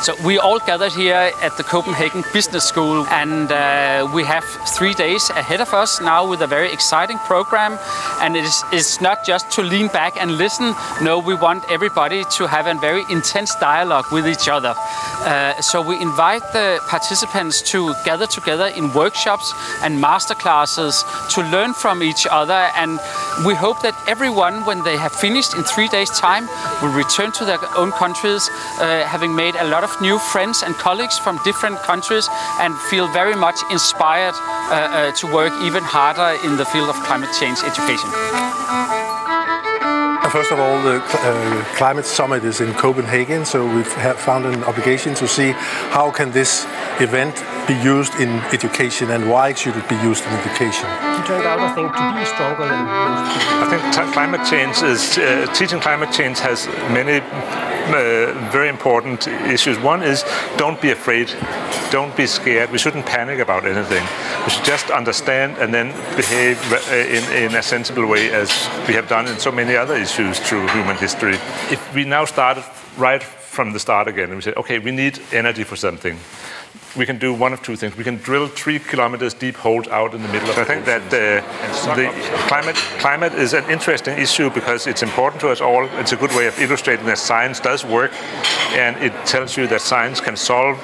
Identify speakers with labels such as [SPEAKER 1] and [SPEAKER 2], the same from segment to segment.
[SPEAKER 1] So we all gathered here at the Copenhagen Business School, and we have 3 days ahead of us now with a very exciting program. And it's not just to lean back and listen. No, we want everybody to have a very intense dialogue with each other. So we invite the participants to gather together in workshops and masterclasses to learn from each other. And we hope that everyone, when they have finished in 3 days' time, will return to their own countries, having made a lot of new friends and colleagues from different countries, and feel very much inspired to work even harder in the field of climate change education.
[SPEAKER 2] First of all, the climate summit is in Copenhagen, so we've found an obligation to see how can this event be used in education and why should it be used in education.
[SPEAKER 3] It turned out, I think, to be stronger than most people.
[SPEAKER 4] I think climate change is, teaching climate change has many very important issues. One is don't be afraid, don't be scared. We shouldn't panic about anything. We should just understand and then behave in a sensible way, as we have done in so many other issues through human history. If we now started right from the start again and we say, okay, we need energy for something, we can do one of two things. We can drill 3 kilometers deep holes out in the middle of the ocean. I think that the climate is an interesting issue because it's important to us all. It's a good way of illustrating that science does work, and it tells you that science can solve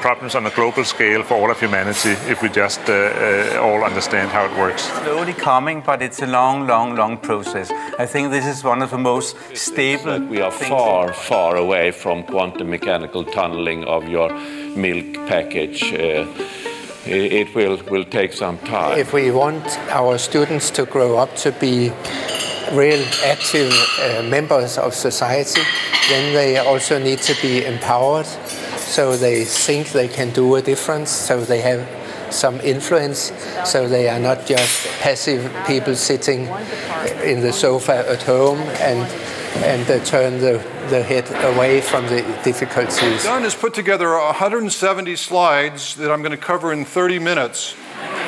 [SPEAKER 4] problems on a global scale for all of humanity if we just all understand how it works.
[SPEAKER 5] Slowly coming, but it's a long process. I think this is one of the most stable.
[SPEAKER 6] We are far away from quantum mechanical tunneling of your milk package. It will take some time.
[SPEAKER 7] If we want our students to grow up to be real active members of society, then they also need to be empowered, so they think they can do a difference, so they have some influence, so they are not just passive people sitting in the sofa at home and turn the head away from the difficulties.
[SPEAKER 8] Done is put together 170 slides that I'm going to cover in 30 minutes.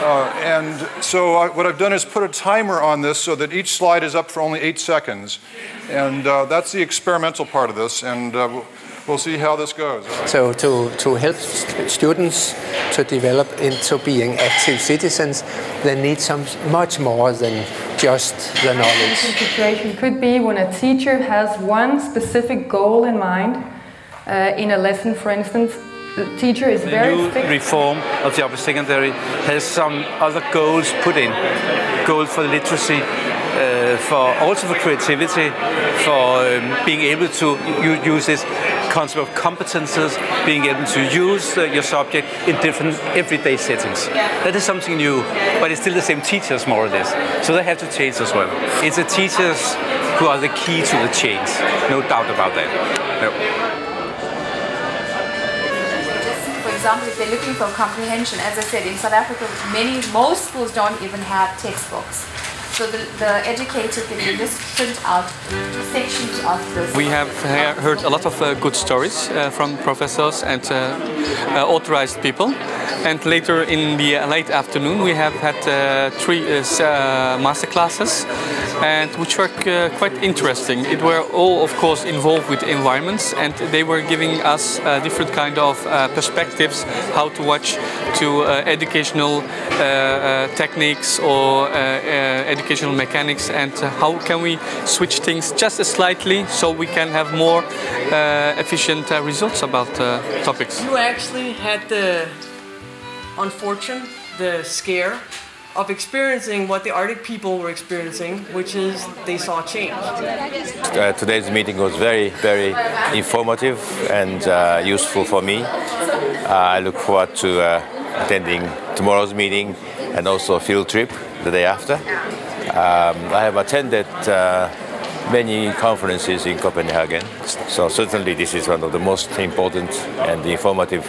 [SPEAKER 8] And so what I've done is put a timer on this so that each slide is up for only 8 seconds. And that's the experimental part of this, and we'll see how this goes.
[SPEAKER 7] So to help students to develop into being active citizens, they need much more than just the knowledge.
[SPEAKER 9] The situation could be when a teacher has one specific goal in mind in a lesson, for instance. The teacher is very fixed.
[SPEAKER 5] The new reform of the upper secondary has some other goals put in. Goals for literacy, also for creativity, for being able to use this concept of competences, being able to use your subject in different everyday settings. That is something new, but it's still the same teachers, more or less. So they have to change as well. It's the teachers who are the key to the change, no doubt about that. No.
[SPEAKER 10] For example, if they're looking for comprehension, as I said, in South Africa, most schools don't even have textbooks. So the educator can just print out sections of this.
[SPEAKER 11] We have heard a lot of good stories from professors and authorized people. And later in the late afternoon, we have had 3 master classes, and which were quite interesting. It were all, of course, involved with environments, and they were giving us different kind of perspectives, how to watch to educational techniques or educational mechanics, and how can we switch things just slightly so we can have more efficient results about topics.
[SPEAKER 3] You actually had the unfortunate, the scare of experiencing what the Arctic people were experiencing, which is they saw change.
[SPEAKER 12] Today's meeting was very informative and useful for me. I look forward to attending tomorrow's meeting and also a field trip the day after. I have attended many conferences in Copenhagen, so certainly this is one of the most important and informative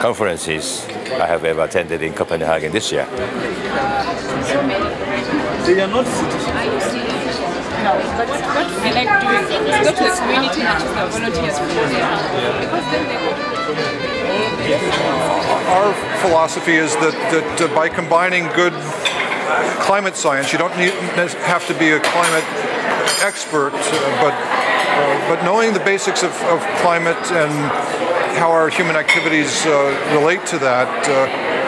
[SPEAKER 12] conferences I have ever attended in Copenhagen this year.
[SPEAKER 13] They are not citizens. No, but what I like doing is go to the community and choose the volunteers for
[SPEAKER 8] Our philosophy is that by combining good climate science, you don't have to be a climate expert, but knowing the basics of climate how our human activities relate to that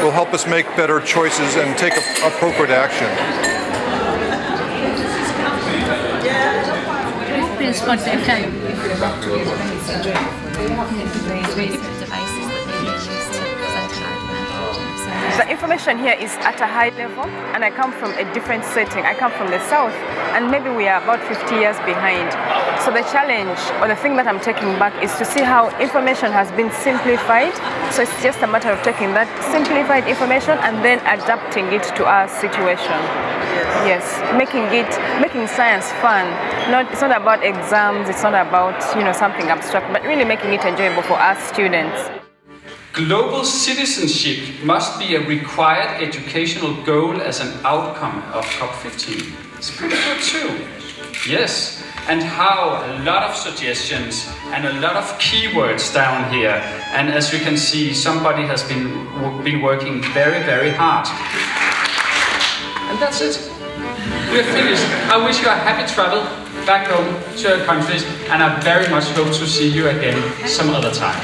[SPEAKER 8] will help us make better choices and take appropriate action.
[SPEAKER 13] The information here is at a high level, and I come from a different setting. I come from the south, and maybe we are about 50 years behind. So the challenge, or the thing that I'm taking back, is to see how information has been simplified. So it's just a matter of taking that simplified information and then adapting it to our situation. Yes, making science fun. It's not about exams, it's not about something abstract, but really making it enjoyable for us students.
[SPEAKER 1] Global citizenship must be a required educational goal as an outcome of COP15. It's pretty good too. Yes, and how a lot of suggestions and a lot of keywords down here. And as you can see, somebody has been working very, very hard. And that's it. We're finished. I wish you a happy travel back home to your countries, and I very much hope to see you again some other time.